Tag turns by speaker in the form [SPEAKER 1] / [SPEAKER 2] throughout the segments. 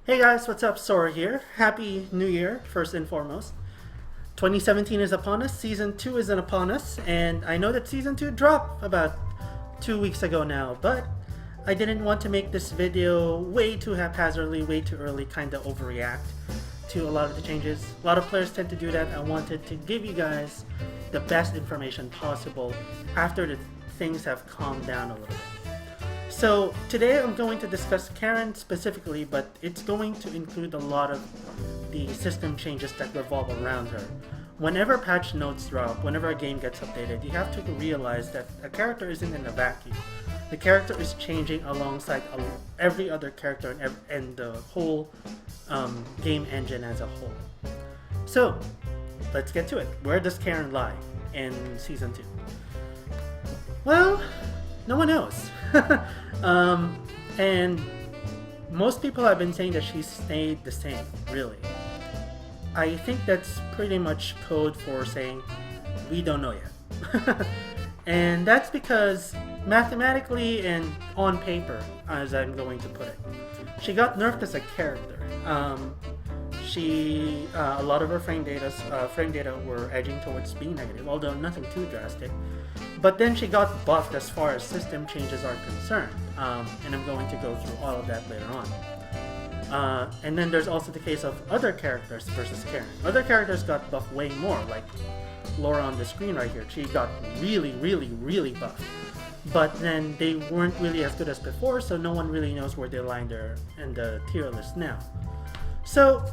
[SPEAKER 1] Hey guys, what's up? Sora here. Happy New Year, first and foremost. 2017 is upon us, Season 2 is upon us, and I know that Season 2 dropped about 2 weeks ago now, but I didn't want to make this video way too haphazardly, way too early, kinda overreact to a lot of the changes. A lot of players tend to do that. I wanted to give you guys the best information possible after the things have calmed down a little bit. So today I'm going to discuss Karin specifically, but it's going to include a lot of the system changes that revolve around her. Whenever patch notes drop, whenever a game gets updated, you have to realize that a character isn't in a vacuum. The character is changing alongside every other character and the whole game engine as a whole. So let's get to it. Where does Karin lie in Season 2? Well, no one knows. And most people have been saying that she's stayed the same, really. I think that's pretty much code for saying we don't know yet. And that's because mathematically and on paper, as I'm going to put it, she got nerfed as a character. A lot of her frame data were edging towards being negative, although nothing too drastic. But then she got buffed as far as system changes are concerned, and I'm going to go through all of that later on. And then there's also the case of other characters versus Karin. Other characters got buffed way more, like Laura on the screen right here. She got really buffed. But then they weren't really as good as before, so no one really knows where they lie in the tier list now. So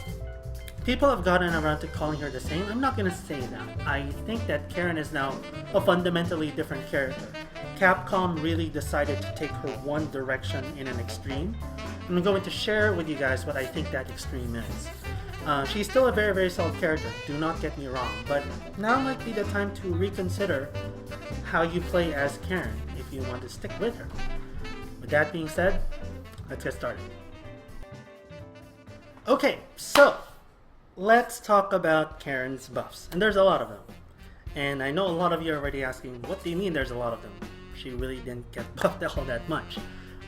[SPEAKER 1] people have gotten around to calling her the same. I'm not going to say that. I think that Karin is now a fundamentally different character. Capcom really decided to take her one direction in an extreme. I'm going to share with you guys what I think that extreme is. She's still a very solid character, do not get me wrong, but now might be the time to reconsider how you play as Karin if you want to stick with her. With that being said, let's get started. Okay, so let's talk about Karin's buffs, and there's a lot of them. And I know a lot of you are already asking, what do you mean there's a lot of them? She really didn't get buffed all that much.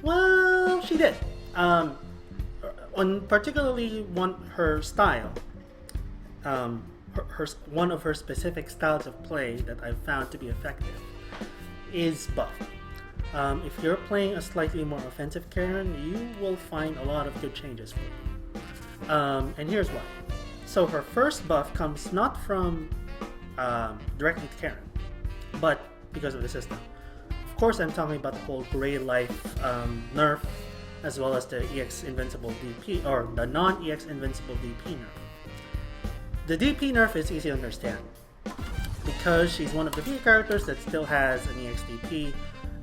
[SPEAKER 1] Well, she did. Particularly her style, one of her specific styles of play that I've found to be effective is buff. If you're playing a slightly more offensive Karin, you will find a lot of good changes for you. And here's why. So her first buff comes not from directly to Karin, but because of the system. Of course, I'm talking about the whole Gray Life nerf, as well as the EX Invincible DP, or the non-EX Invincible DP nerf. The DP nerf is easy to understand, because she's one of the few characters that still has an EX DP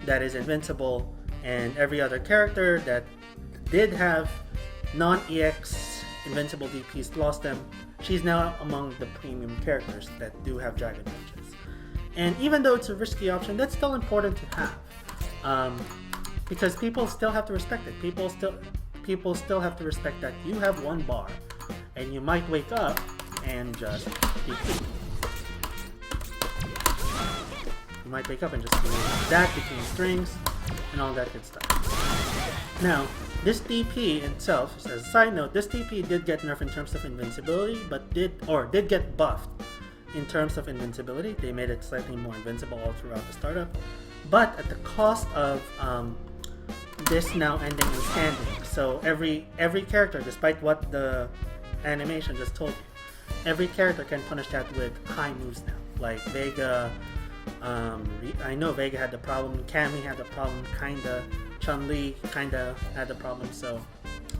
[SPEAKER 1] that is invincible, and every other character that did have non-EX Invincible DPs lost them. She's now among the premium characters that do have Dragon Punches. And even though it's a risky option, that's still important to have. Because people still have to respect it. People still have to respect that you have one bar, and you might wake up and just DP. You might wake up and just do that between strings and all that good stuff. Now, this DP itself, as a side note, this DP did get nerfed in terms of invincibility, but did get buffed in terms of invincibility. They made it slightly more invincible all throughout the startup, but at the cost of this now ending in standing. So every character, despite what the animation just told you, every character can punish that with high moves now. Like Vega, I know Vega had the problem, Cammy had the problem, kinda. Chun-Li kinda had the problem, so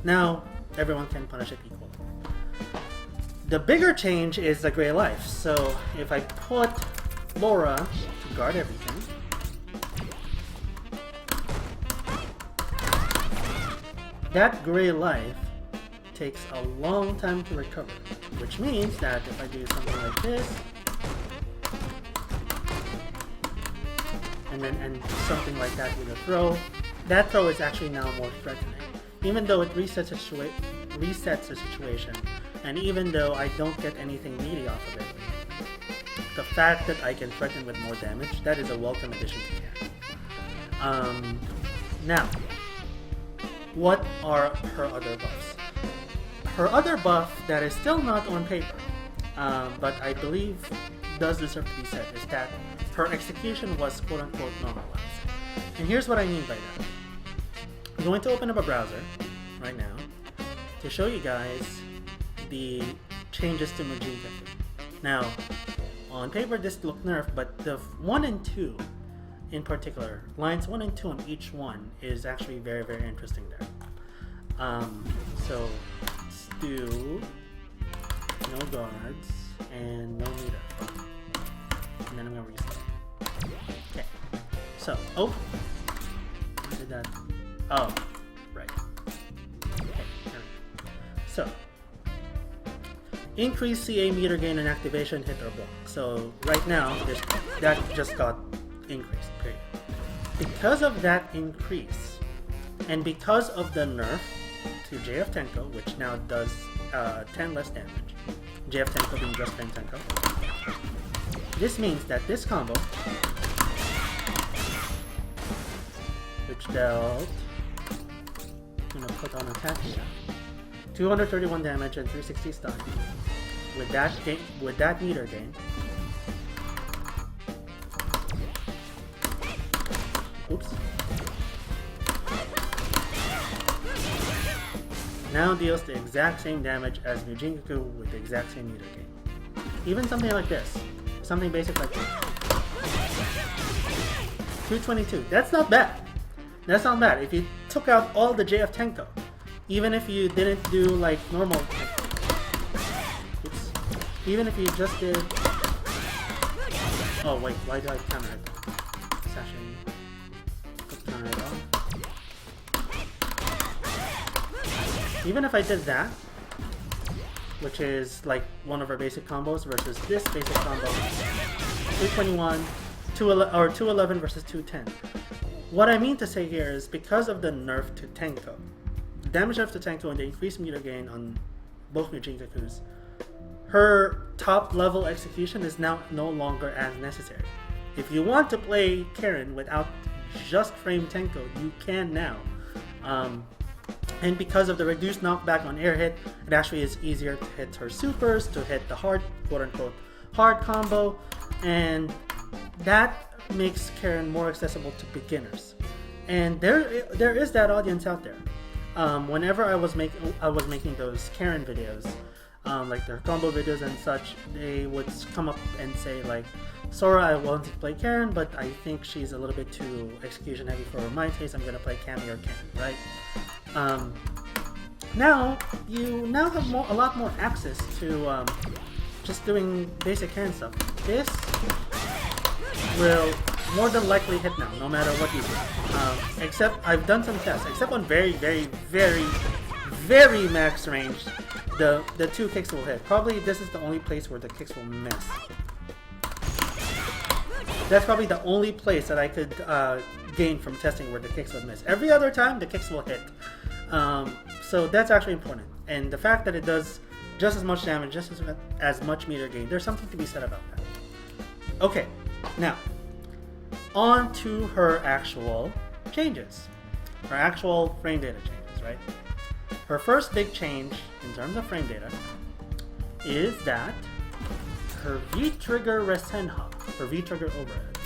[SPEAKER 1] now everyone can punish it equally. The bigger change is the Gray Life. So if I put Laura to guard everything, that Gray Life takes a long time to recover, which means that if I do something like this, and then end something like that with a throw, that throw is actually now more threatening. Even though it resets the situation, and even though I don't get anything meaty off of it, the fact that I can threaten with more damage, that is a welcome addition to Karin. Now, what are her other buffs? her other buff that is still not on paper, but I believe does deserve to be said, is that her execution was quote-unquote normalized. And here's what I mean by that. I'm going to open up a browser right now to show you guys the changes to Mujinka. Now, on paper this look nerfed, but the 1 and 2 in particular, lines 1 and 2 on each one is actually very, very interesting there. So let's do no guards and no meter. And then I'm gonna restart. Okay. So, oh, why did that? Oh, right. Okay, here we go. So, increase CA meter gain and activation, hit or block. So right now, that just got increased, period. Because of that increase, and because of the nerf to JF Tenko, which now does 10 less damage, JF Tenko being just plain Tenko, this means that this combo, which dealt, I'm gonna put on attack here, 231 damage and 360 stun, with that meter gain, oops, now deals the exact same damage as Mujinkaku with the exact same meter gain. Even something like this, something basic like this, 222, that's not bad. That's not bad. If you took out all the JF Tenko, even if you didn't do like normal, oops, even if you just did, oh wait, why do I counter it? Sashing, put counter it off. Even if I did that, which is like one of our basic combos versus this basic combo, 221, 211 versus 210. What I mean to say here is because of the nerf to Tenko, the damage nerf to Tenko and the increased meter gain on both Mujinkakus, her top level execution is now no longer as necessary. If you want to play Karin without just frame Tenko, you can now. And because of the reduced knockback on air hit, it actually is easier to hit her supers, to hit the hard, quote-unquote, hard combo, and that makes Karin more accessible to beginners. And there is that audience out there. Whenever I was making those Karin videos, like their combo videos and such, they would come up and say like, Sora, I want to play Karin, but I think she's a little bit too execution heavy for my taste. I'm gonna play Cammy or Ken, right? Now you have a lot more access to just doing basic Karin stuff. This will more than likely hit now, no matter what you do. Except I've done some tests. Except on very, very, very, very max range, the two kicks will hit. Probably this is the only place where the kicks will miss. That's probably the only place that I could gain from testing where the kicks would miss. Every other time, the kicks will hit. So that's actually important. And the fact that it does just as much damage, just as much meter gain, there's something to be said about that. Okay, now, on to her actual changes. Her actual frame data changes, right? Her first big change in terms of frame data is that her V-trigger Resenha, her V-trigger overhead,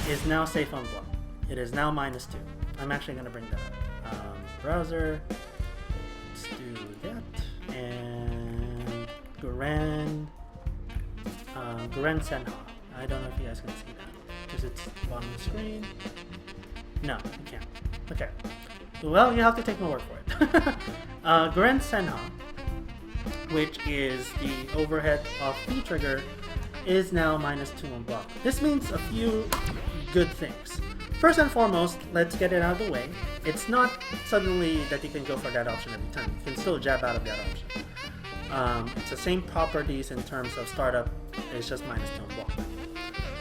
[SPEAKER 1] is now safe on block. It is now -2. I'm actually going to bring that up. Browser, let's do that, and Guren Senha. I don't know if you guys can see that, because it's bottom of the screen. No, you can't. Okay. Well, you have to take my word for it. Guren Senha, which is the overhead of V-trigger, is now -2 on block. This means a few good things. First and foremost, let's get it out of the way. It's not suddenly that you can go for that option every time. You can still jab out of that option. It's the same properties in terms of startup, it's just -2 on block.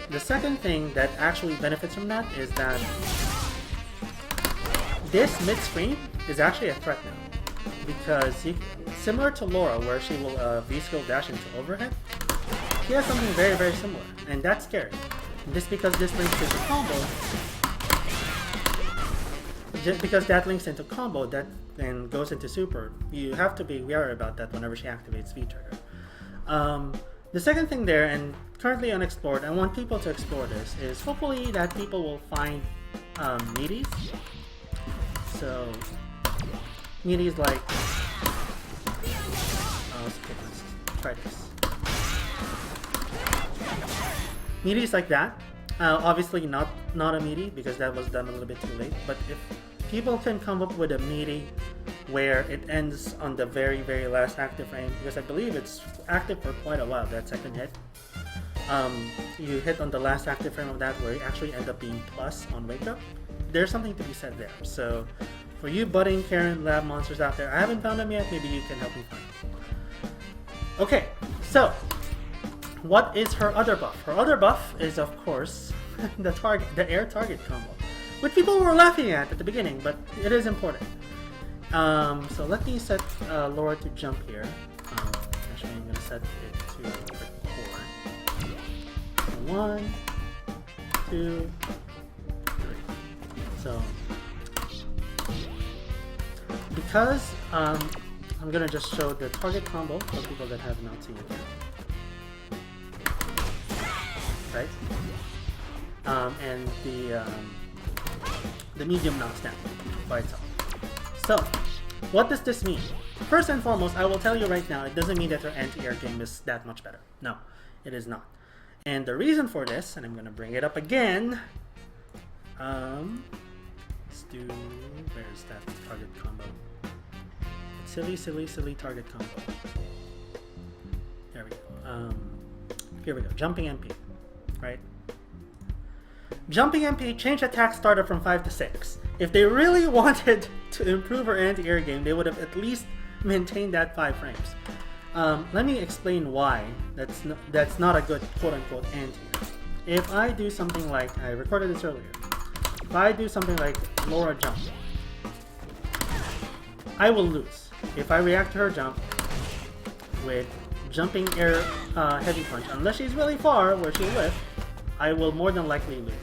[SPEAKER 1] The second thing that actually benefits from that is that this mid-screen is actually a threat now. Because similar to Laura, where she will V-skill dash into overhead, she has something very, very similar, and that's scary. And just because this links to the combo, because that links into combo, that then goes into super. You have to be wary about that whenever she activates V-Trigger. The second thing there, and currently unexplored, I want people to explore this, is hopefully that people will find meaties. So, meaties like... let's try this. Meaties like that. Obviously not a meaty, because that was done a little bit too late, but if people can come up with a meaty where it ends on the very, very last active frame, because I believe it's active for quite a while, that second hit. You hit on the last active frame of that where you actually end up being plus on wake up. There's something to be said there. So for you budding Karin lab monsters out there, I haven't found them yet, maybe you can help me find them. Okay, so what is her other buff? Her other buff is, of course, the air target combo, which people were laughing at the beginning, but it is important. So let me set Laura to jump here. Actually, I'm going to set it to record. 1, 2, 3. So, because I'm going to just show the target combo for people that have not seen it yet. Right? And the medium knocks down by itself. So, what does this mean? First and foremost, I will tell you right now, it doesn't mean that her anti-air game is that much better. No, it is not. And the reason for this, and I'm going to bring it up again, let's do, where's that target combo? Silly, silly, silly target combo. There we go. Here we go, jumping MP, right? Jumping MP changed attack starter from 5 to 6. If they really wanted to improve her anti-air game, they would have at least maintained that 5 frames. Let me explain why that's not a good quote-unquote anti-air. If I do something like, I recorded this earlier, if I do something like Laura jump, I will lose. If I react to her jump with jumping air heavy punch, unless she's really far where she'll lift, I will more than likely lose.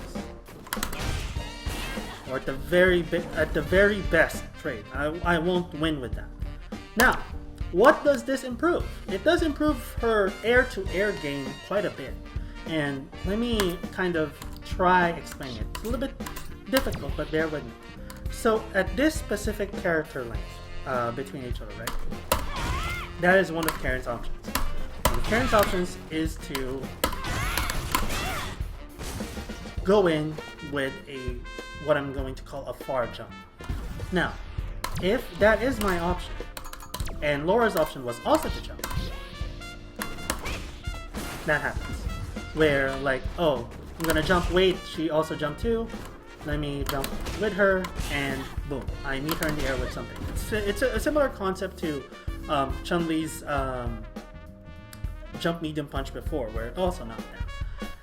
[SPEAKER 1] Or at the very best trade, I won't win with that. Now, what does this improve? It does improve her air-to-air game quite a bit. And let me kind of try explaining it. It's a little bit difficult, but bear with me. So at this specific character length between each other, right? That is one of Karin's options. One of Karin's options is to go in with what I'm going to call a far jump. Now, if that is my option, and Laura's option was also to jump, that happens. Where, like, oh, I'm gonna jump, wait, she also jumped too, let me jump with her, and boom, I meet her in the air with something. It's a similar concept to Chun-Li's jump medium punch before, where it also knocked down.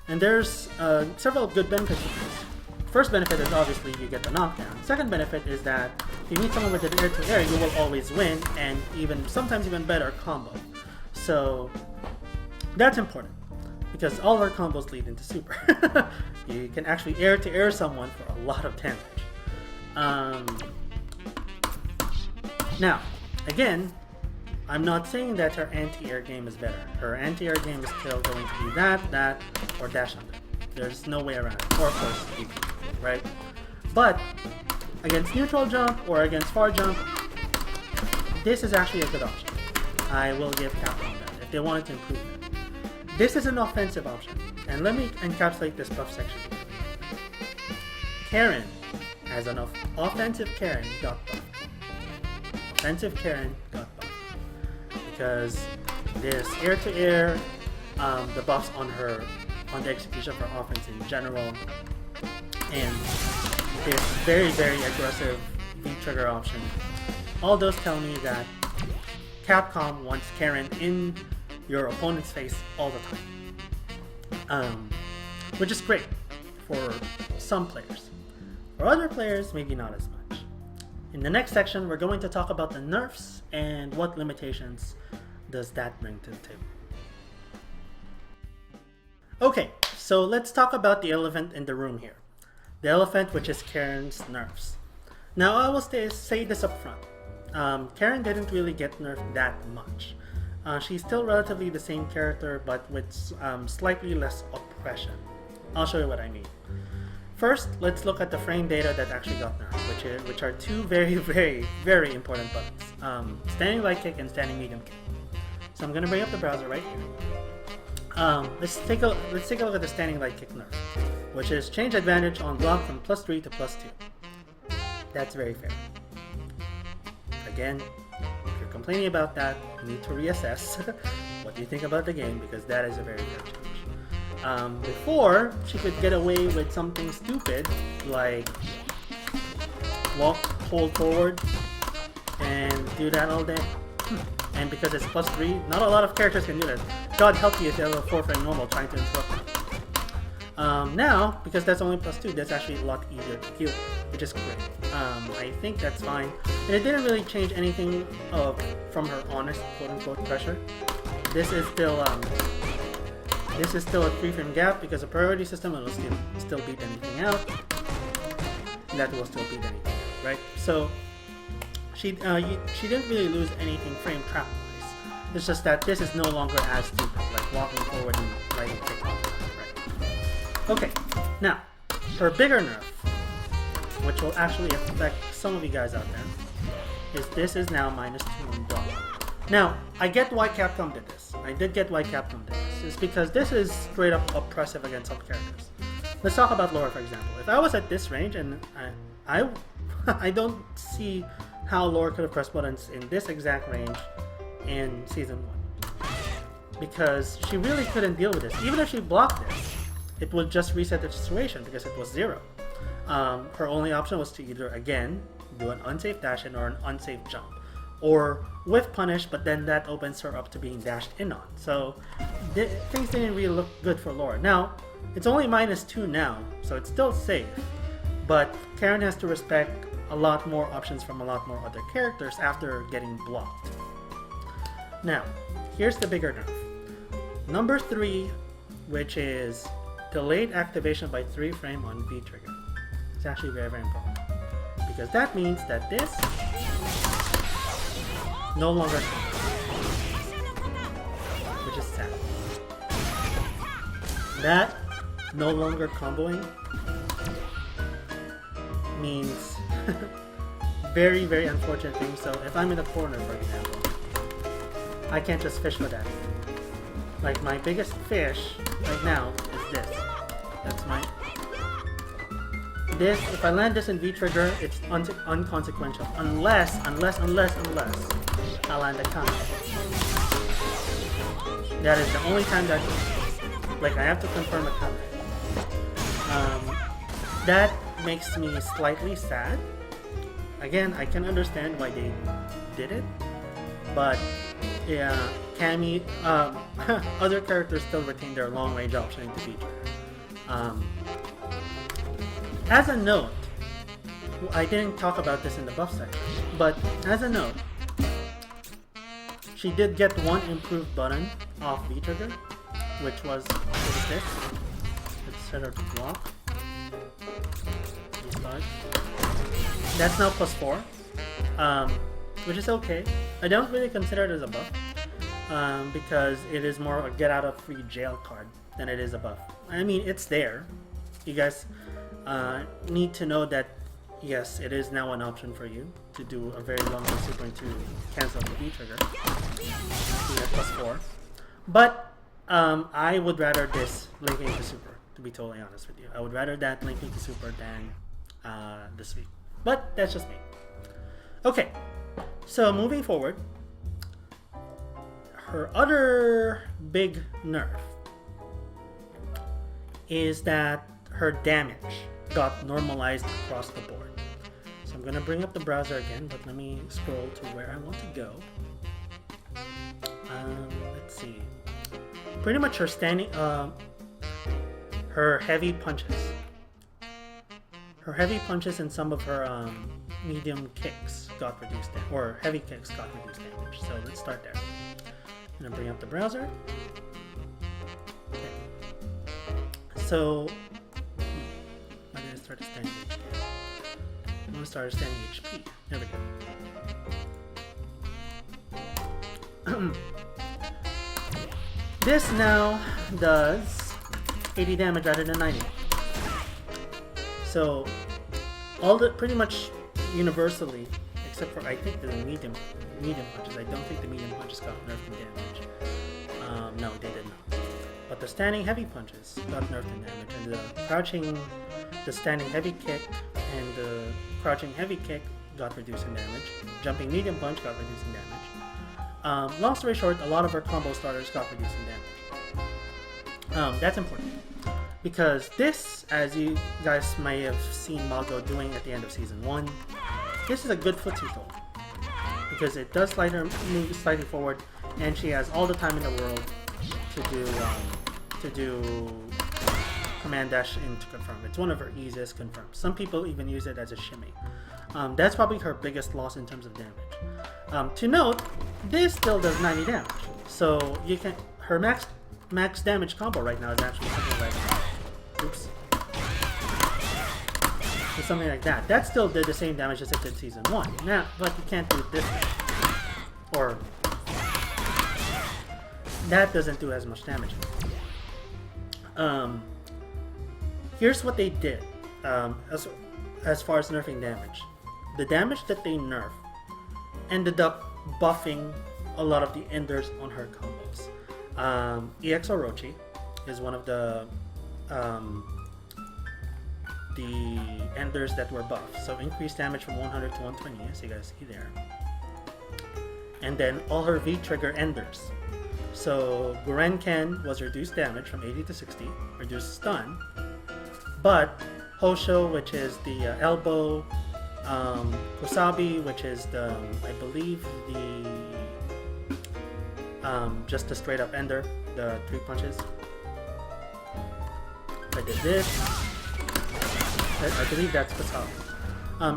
[SPEAKER 1] And there's several good benefits to this. First benefit is obviously you get the knockdown. Second benefit is that if you meet someone with an air-to-air, you will always win, and sometimes even better combo. So that's important, because all our combos lead into super. You can actually air-to-air someone for a lot of damage. Now, again, I'm not saying that her anti-air game is better. Her anti-air game is still going to be that, or dash under. There's no way around it. Or of course, EP, right? But against neutral jump or against far jump, this is actually a good option. I will give Capcom that if they wanted to improve it. This is an offensive option, and let me encapsulate this buff section. Karin, as an offensive Karin, got buffed. Offensive Karin got buffed. Because this air-to-air, the buffs on the execution of her offense in general, and this very, very aggressive V-trigger option, all those tell me that Capcom wants Karin in your opponent's face all the time. Which is great for some players. For other players, maybe not as much. In the next section, we're going to talk about the nerfs and what limitations does that bring to the table. Okay, so let's talk about the elephant in the room here. The elephant, which is Karin's nerfs. Now I will say this up front. Karin didn't really get nerfed that much. She's still relatively the same character, but with slightly less oppression. I'll show you what I mean. First, let's look at the frame data that actually got nerfed, which are two very, very, very important buttons. Standing light kick and standing medium kick. So I'm gonna bring up the browser right here. Let's take a look at the standing light kick nerf, which is change advantage on block from +3 to +2. That's very fair. Again, if you're complaining about that, you need to reassess what you think about the game, because that is a very fair change. Before, she could get away with something stupid like walk, hold forward, and do that all day. And because it's +3, not a lot of characters can do that. God help you if you have a 4-frame normal trying to interrupt them. Now, because that's only +2, that's actually a lot easier to deal with, which is great. I think that's fine. And it didn't really change anything from her honest quote-unquote pressure. This is still a 3-frame gap because of priority system, and it'll still beat anything out. And that will still beat anything out, right? So she didn't really lose anything frame trap wise. It's just that this is no longer as stupid, like walking forward and lighting kick off, right? Okay, now her bigger nerf, which will actually affect some of you guys out there, is this is now -2 on block. Now, I get why Capcom did this. I did get why Capcom did this. It's because this is straight up oppressive against some characters. Let's talk about Laura, for example. If I was at this range, and I don't see how Laura could have pressed buttons in this exact range in Season 1. Because she really couldn't deal with this. Even if she blocked this, it would just reset the situation because it was 0. Her only option was to either, again, do an unsafe dash in or an unsafe jump. Or whiff punish, but then that opens her up to being dashed in on. So things didn't really look good for Laura. Now, it's only -2 now, so it's still safe. But Karin has to respect a lot more options from a lot more other characters after getting blocked. Now, here's the bigger nerf. Number 3, which is delayed activation by 3 frame on V trigger. It's actually very, very important. Because that means that this no longer counts, which is sad. That no longer comboing means very, very unfortunate things. So if I'm in a corner, for example, I can't just fish for that. Like my biggest fish right now is this. That's my... This, if I land this in V-trigger, it's unconsequential. Unless I land a counter. That is the only time that, like, I have to confirm a counter. That makes me slightly sad. Again, I can understand why they did it, but yeah, Cammy, other characters still retain their long range option into V-trigger. As a note, I didn't talk about this in the buff section, but as a note, she did get one improved button off V-trigger, which was this. Let's set her to block. That's now +4, which is okay. I don't really consider it as a buff, because it is more a get out of free jail card than it is a buff. I mean, it's there. You guys need to know that yes, it is now an option for you to do a very long super to cancel the V trigger. So you have +4. But I would rather this linking to super, to be totally honest with you. I would rather that linking to super than the sweep. But that's just me. Okay, so moving forward, her other big nerf is that her damage got normalized across the board. So I'm gonna bring up the browser again, but let me scroll to where I want to go. Let's see. Pretty much her standing, her heavy punches. Her heavy punches and some of her medium kicks got reduced, or heavy kicks got reduced damage. So let's start there. I'm gonna bring up the browser. Okay. So I didn't start a standing. One starter standing HP. There we go. This now does 80 damage rather than 90. So pretty much universally, except for I think the medium punches. I don't think the medium punches got nerfed in damage. No, they did not. But the standing heavy punches got nerfed in damage, and the standing heavy kick and the crouching heavy kick got reduced in damage. Jumping medium punch got reduced in damage. Long story short, a lot of her combo starters got reduced in damage. That's important because this, as you guys may have seen Mago doing at the end of Season 1, this is a good footsie tool because it does slide her move slightly forward, and she has all the time in the world to do command dash in to confirm. It's one of her easiest confirms. Some people even use it as a shimmy. That's probably her biggest loss in terms of damage. To note, this still does 90 damage, so you can her max damage combo right now is actually something like it's something like that. That still did the same damage as it did Season 1. Now, but you can't do it this way, or that doesn't do as much damage. Here's what they did as far as nerfing damage. The damage that they nerfed ended up buffing a lot of the enders on her combos. EX Orochi is one of the enders that were buffed. So increased damage from 100 to 120, as you guys see there. And then all her V-trigger enders. So Gurenken was reduced damage from 80 to 60, reduced stun. But Hosho, which is the elbow, Kusabi, which is the, I believe, just the straight up ender, the 3 punches. I did this. I believe that's Kusabi.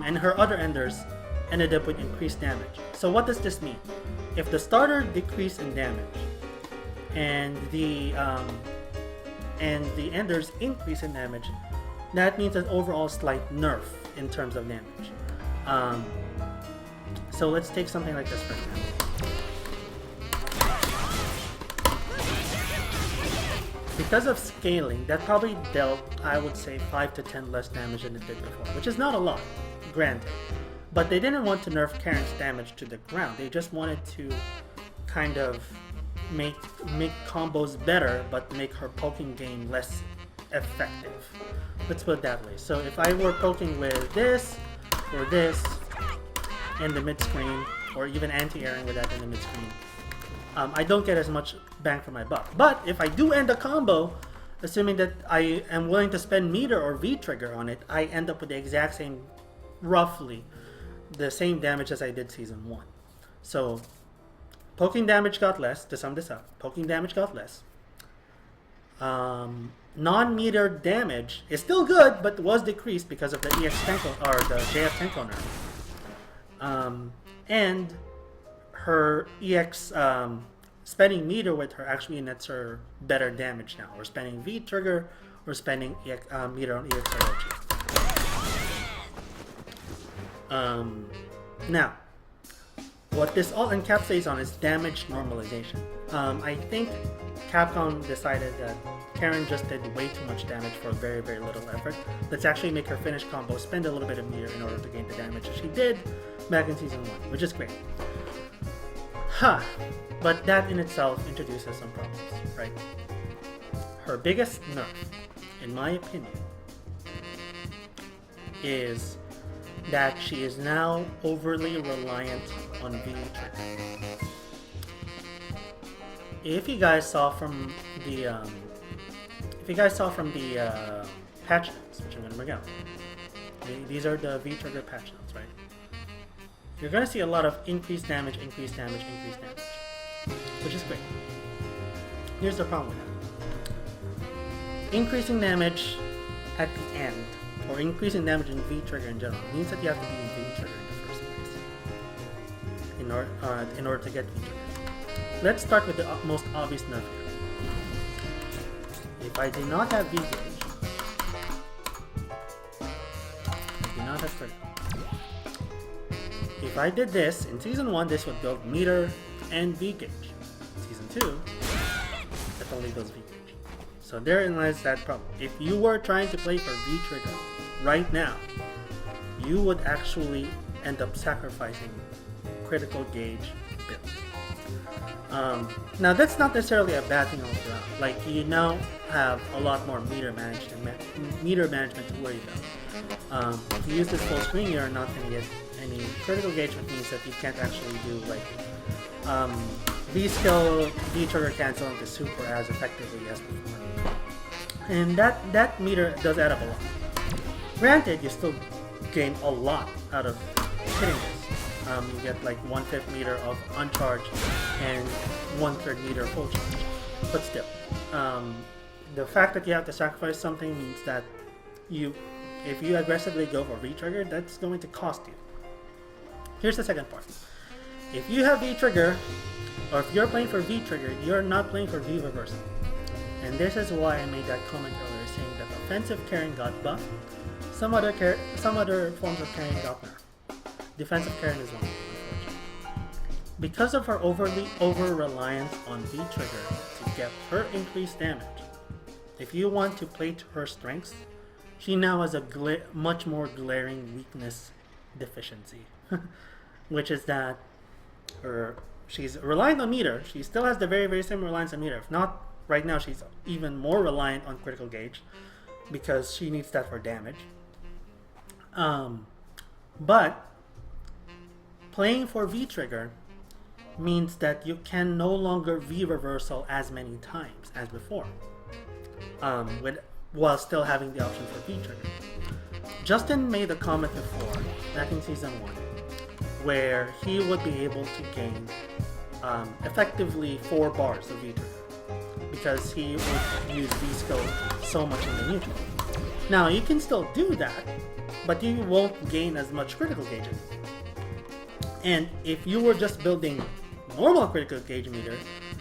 [SPEAKER 1] And her other enders ended up with increased damage. So what does this mean? If the starter decreased in damage, and the enders increase in damage, that means an overall slight nerf in terms of damage. So let's take something like this for example. Because of scaling, that probably dealt, I would say, 5 to 10 less damage than it did before, which is not a lot, granted. But they didn't want to nerf Karin's damage to the ground. They just wanted to kind of make combos better, but make her poking game less effective. Let's put it that way. So if I were poking with this or this in the mid-screen, or even anti-airing with that in the mid-screen, I don't get as much bang for my buck. But if I do end a combo, assuming that I am willing to spend meter or V-trigger on it, I end up with the exact same, roughly, the same damage as I did Season 1. So poking damage got less, to sum this up. Poking damage got less. Non-meter damage is still good, but was decreased because of the EX Tenko, or the JF Tenko nerf. And her EX spending meter with her actually nets her better damage now. Or spending V trigger, or spending EX, meter on EX Orochi. Now, what this all encapsulates on is damage normalization. I think Capcom decided that Karin just did way too much damage for very, very little effort. Let's actually make her finish combo spend a little bit of meter in order to gain the damage that she did back in Season 1, which is great. But that in itself introduces some problems, right? Her biggest nerf, in my opinion, is that she is now overly reliant on V-trigger. If you guys saw from the patch notes, which I'm going to bring out, these are the V-trigger patch notes, right? You're going to see a lot of increased damage, which is great. Here's the problem with that. Increasing damage at the end, or increasing damage in V-trigger in general, means that you have to be in V-trigger in the first place in order to get V-trigger. Let's start with the most obvious nerf here. If I do not have V-gauge, I do not have critical. if I did this in Season 1, this would build meter and V gauge. Season 2, it only does V gauge. So therein lies that problem. If you were trying to play for V trigger right now, you would actually end up sacrificing critical gauge build. Now that's not necessarily a bad thing all around. Like, you now have a lot more meter management to worry about. If you use this full screen, you're not going to get any critical gauge, which means that you can't actually do like V skill, V trigger cancel into super as effectively as before. And that meter does add up a lot. Granted, you still gain a lot out of hitting this. You get like 1/5 meter of uncharged and 1/3 meter full charge. But still, the fact that you have to sacrifice something means that if you aggressively go for V-trigger, that's going to cost you. Here's the second part. If you have V-trigger, or if you're playing for V-trigger, you're not playing for V-reversal. And this is why I made that comment earlier, saying that offensive Karin got buffed, some other forms of Karin got nerfed. Defensive Karin is one, unfortunately. Because of her over-reliance on V-trigger to get her increased damage, if you want to play to her strengths, she now has a much more glaring weakness deficiency, which is that she's reliant on meter. She still has the very, very same reliance on meter. If not, right now she's even more reliant on critical gauge because she needs that for damage. But playing for V-trigger means that you can no longer V-reversal as many times as before, while still having the option for V-trigger. Justin made a comment before, back in Season 1, where he would be able to gain effectively 4 bars of V-trigger because he would use V-skill so much in the neutral. Now, you can still do that, but you won't gain as much critical gauge. And if you were just building normal critical gauge meter,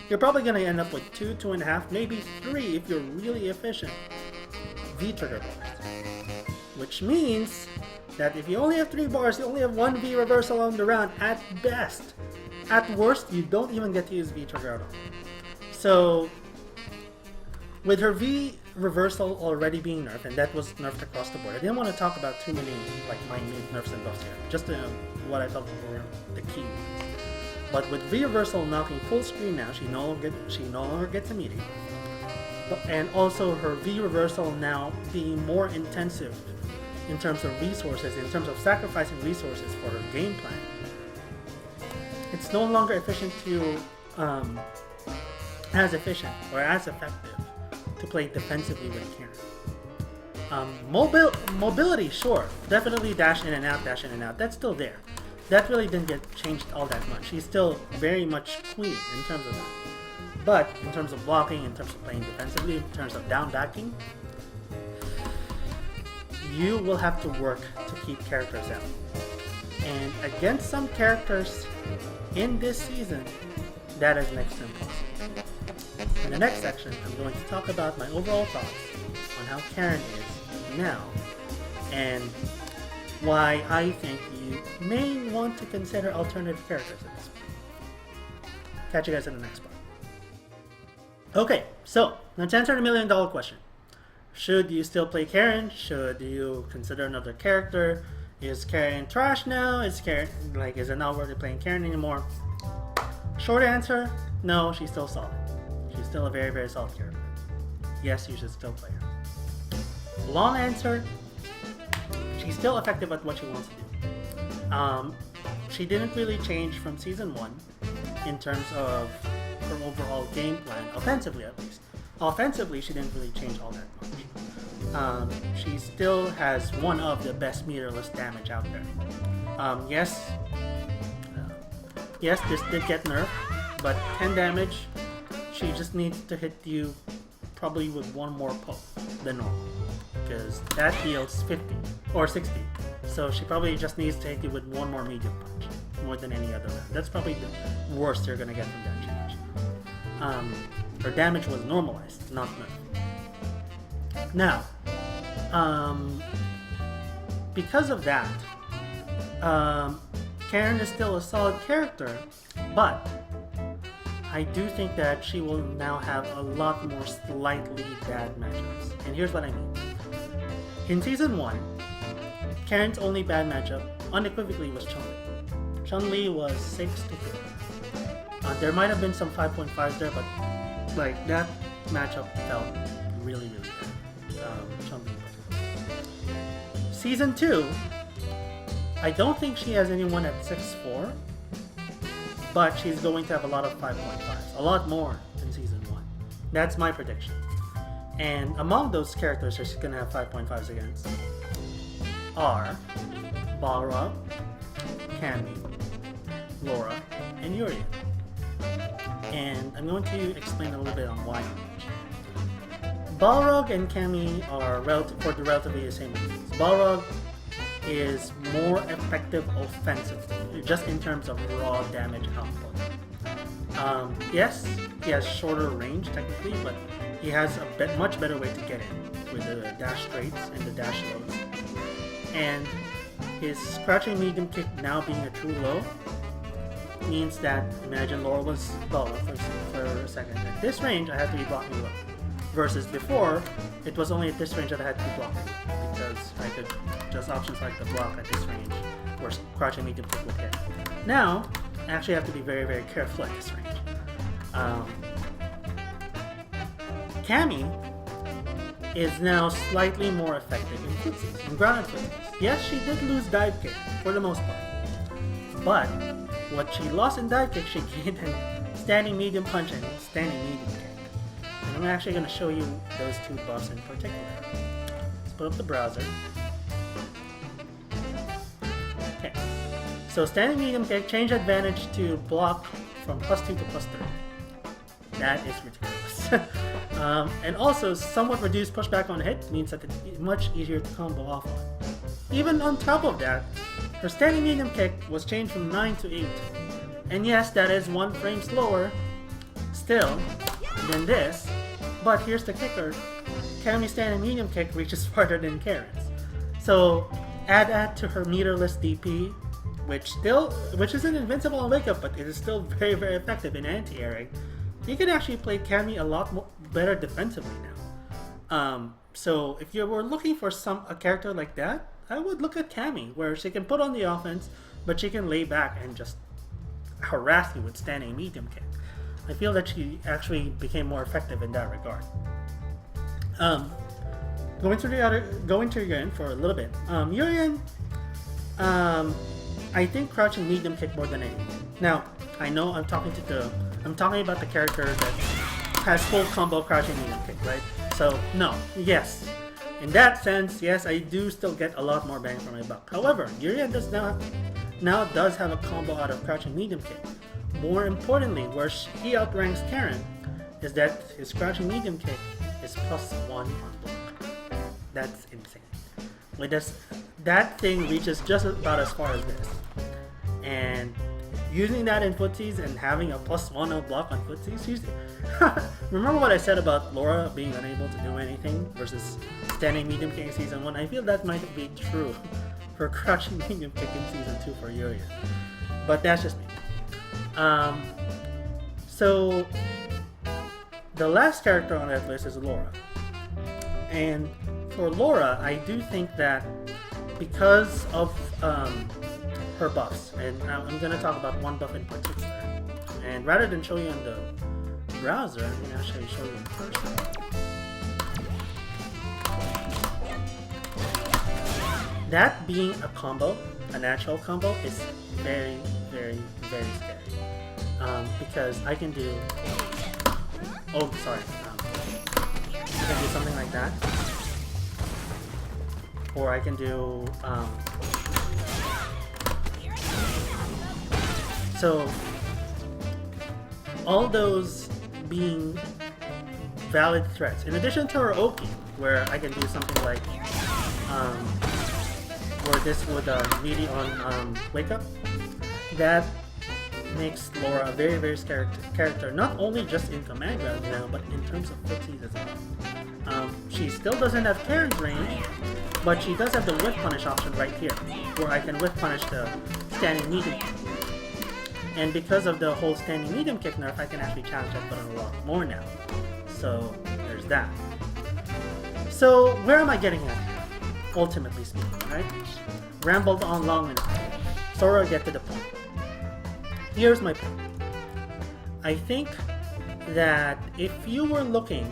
[SPEAKER 1] you're probably going to end up with 2, 2.5, maybe 3 if you're really efficient V-trigger bars. Which means that if you only have 3 bars, you only have 1 V reversal on the round at best. At worst, you don't even get to use V-trigger at all. So, with her V reversal already being nerfed, and that was nerfed across the board, I didn't want to talk about too many like minute nerfs and buffs here, just what I felt were the key ones. But with V reversal knocking full screen now, she no longer gets a meeting, and also her V reversal now being more intensive in terms of resources, in terms of sacrificing resources for her game plan. It's no longer efficient as efficient or as effective to play defensively with Karin. Mobility, sure, definitely dash in and out, that's still there. That really didn't get changed all that much. She's still very much queen in terms of that. But in terms of blocking, in terms of playing defensively, in terms of down backing, you will have to work to keep characters out. And against some characters in this season, that is next to impossible. In the next section, I'm going to talk about my overall thoughts on how Karin is now, and why I think you may want to consider alternative characters at this point. Catch you guys in the next part. Okay, so let's answer the $1 million question. Should you still play Karin? Should you consider another character? Is Karin trash now? Is it not worth playing Karin anymore? Short answer, no, she's still solid. She's still a very, very solid character. Yes, you should still play her. Long answer, she's still effective at what she wants to do. She didn't really change from Season 1 in terms of her overall game plan, offensively at least. Offensively, she didn't really change all that much. She still has one of the best meterless damage out there. Yes, this did get nerfed, but 10 damage, she just needs to hit you probably with one more poke than normal, because that deals 50 or 60. So she probably just needs to hit you with one more medium punch, more than any other round. That's probably the worst you're gonna get from that change. Her damage was normalized, not nerfed. Now, because of that, Karin is still a solid character, but I do think that she will now have a lot more slightly bad matchups. And here's what I mean. In Season 1, Karin's only bad matchup unequivocally was Chun-Li. Chun-Li was 6 to 4. There might have been some 5.5s there, but like that matchup felt really, really bad. Chun-Li. Season 2, I don't think she has anyone at 6-4, but she's going to have a lot of 5.5s, a lot more than Season 1. That's my prediction. And among those characters she's going to have 5.5s against are Balrog, Cammy, Laura, and Urian. And I'm going to explain a little bit on why. Balrog and Cammy are for the relatively the same reasons. Balrog is more effective offensively, just in terms of raw damage output. Yes, he has shorter range technically, but he has a much better way to get in with the dash straights and the dash lows. And his crouching medium kick now being a true low means that, imagine Laura was low for a second. At this range, I had to be blocking low. Versus before, it was only at this range that I had to be blocking, because I could just option select the block at this range, where crouching medium kick would hit. Now, I actually have to be very, very careful at this range. Cammy is now slightly more effective in footsies, in grounded footsies. Yes, she did lose dive kick for the most part, but what she lost in dive kick, she gained in standing medium punch and standing medium kick. And I'm actually going to show you those two buffs in particular. Let's put up the browser. Okay, so standing medium kick, change advantage to block from +2 to +3. That is ridiculous. And also, somewhat reduced pushback on hit means that it's much easier to combo off on. Even on top of that, her standing medium kick was changed from 9 to 8. And yes, that is 1 frame slower still than this, but here's the kicker. Cammy's standing medium kick reaches farther than Karin's. So add that to her meterless DP, which isn't invincible on wake up, but it is still very, very effective in anti-airing. You can actually play Cammy a lot more better defensively now. So if you were looking for a character like that, I would look at Cammy, where she can put on the offense, but she can lay back and just harass you with standing medium kick. I feel that she actually became more effective in that regard. Going to Urian for a little bit. Urian, I think crouching medium kick more than anything. Now, I know I'm talking about the character that has full combo crouching medium kick, right? So no, yes. In that sense, yes, I do still get a lot more bang for my buck. However, Urian now does have a combo out of crouching medium kick. More importantly, where he outranks Karin is that his crouching medium kick is +1 on block. That's insane. That thing reaches just about as far as this. And using that in footsies and having a +1 on block on footsies, remember what I said about Laura being unable to do anything versus standing medium kick in Season 1? I feel that might be true for crouching medium kick in Season 2 for Urian. But that's just me. So the last character on that list is Laura. And for Laura, I do think that because of her buffs, and I'm going to talk about one buff in particular, and rather than show you on the browser, I'm going to actually show you in person. That being a combo, a natural combo, is very, very, very scary. Because I can do... Oh, sorry. I can do something like that. Or I can do... So, all those being valid threats. In addition to her Oki, where I can do something like... where this would melee on wake up. That makes Laura a very, very scary character, not only just in command ground now, but in terms of footsies as well. She still doesn't have Karin's range, but she does have the whiff punish option right here, where I can whiff punish the standing medium kick. And because of the whole standing medium kick nerf, I can actually challenge that button a lot more now. So there's that. So where am I getting at here? Ultimately speaking, right? Rambled on long enough. Sora, get to the point. Here's my point. I think that if you were looking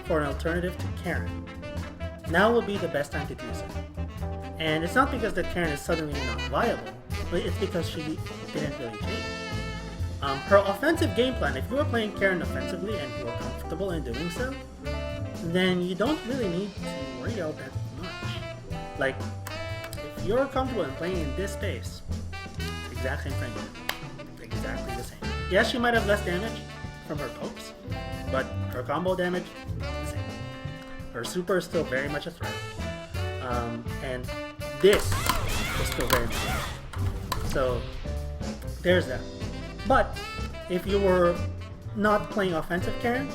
[SPEAKER 1] for an alternative to Karin, now would be the best time to do so. And it's not because that Karin is suddenly not viable, but it's because she didn't really change. Her offensive game plan, if you are playing Karin offensively and you are comfortable in doing so, then you don't really need to worry about that much. Like, if you're comfortable in playing in this space, it's the exact same thing. Exactly the same. Yes, she might have less damage from her pokes, but her combo damage is the same. Her super is still very much a threat. And this is still very much a threat. So, there's that. But, if you were not playing offensive Karin,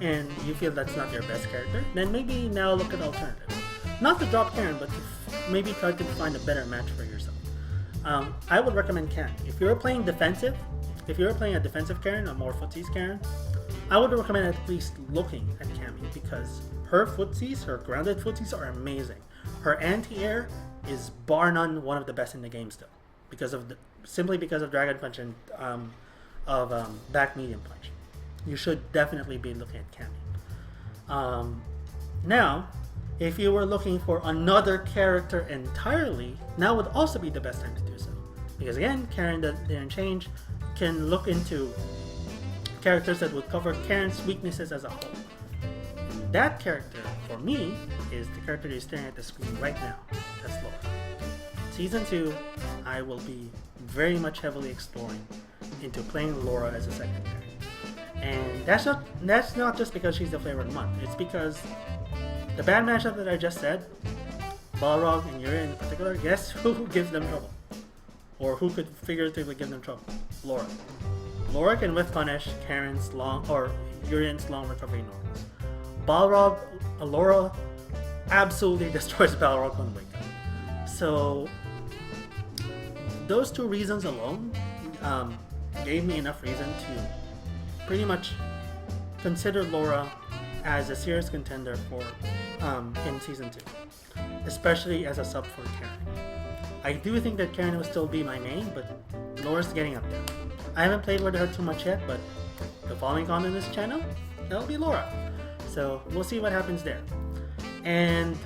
[SPEAKER 1] and you feel that's not your best character, then maybe now look at alternatives. Not to drop Karin, but to maybe try to find a better match for yourself. I would recommend Karin. If you're playing defensive, if you're playing a defensive Karin, a more footsies Karin, I would recommend at least looking at Cammy, because her footsies, her grounded footsies are amazing. Her anti-air is bar none one of the best in the game still, simply because of Dragon Punch and back medium punch. You should definitely be looking at Cammy. Now, if you were looking for another character entirely, now would also be the best time to do so. Because again, Karin didn't change, can look into characters that would cover Karin's weaknesses as a whole. And that character, for me, is the character you're staring at the screen right now. That's Laura. Season 2, I will be very much heavily exploring into playing Laura as a second character. And that's not just because she's the flavor of the month. It's because the bad matchup that I just said, Balrog and Yuri in particular, guess who gives them trouble? Or who could figuratively give them trouble? Laura. Laura can whiff punish Karin's long or Yurian's long recovery normals. Balrog, Laura absolutely destroys Balrog on wake up. So those two reasons alone gave me enough reason to pretty much consider Laura as a serious contender for in Season 2, especially as a sub for Karin. I do think that Karin will still be my main, but Laura's getting up there. I haven't played with her too much yet, but the following on in this channel, that'll be Laura. So we'll see what happens there. And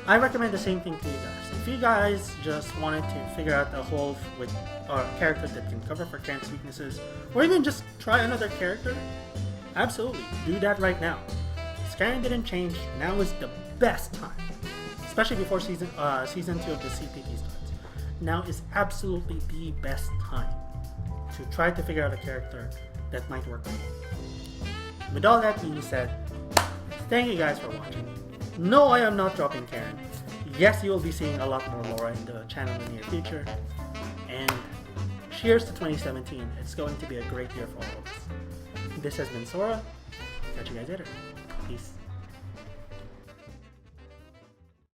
[SPEAKER 1] I recommend the same thing to you guys. If you guys just wanted to figure out a whole with a character that can cover for Karin's weaknesses, or even just try another character, absolutely, do that right now. Karin didn't change, now is the best time. Especially before season 2 of the CPT starts. Now is absolutely the best time to try to figure out a character that might work for you. With all that being said, thank you guys for watching. No, I am not dropping Karin. Yes, you will be seeing a lot more Laura in the channel in the near future. And cheers to 2017. It's going to be a great year for all of us. This has been Sora. Catch you guys later. Peace.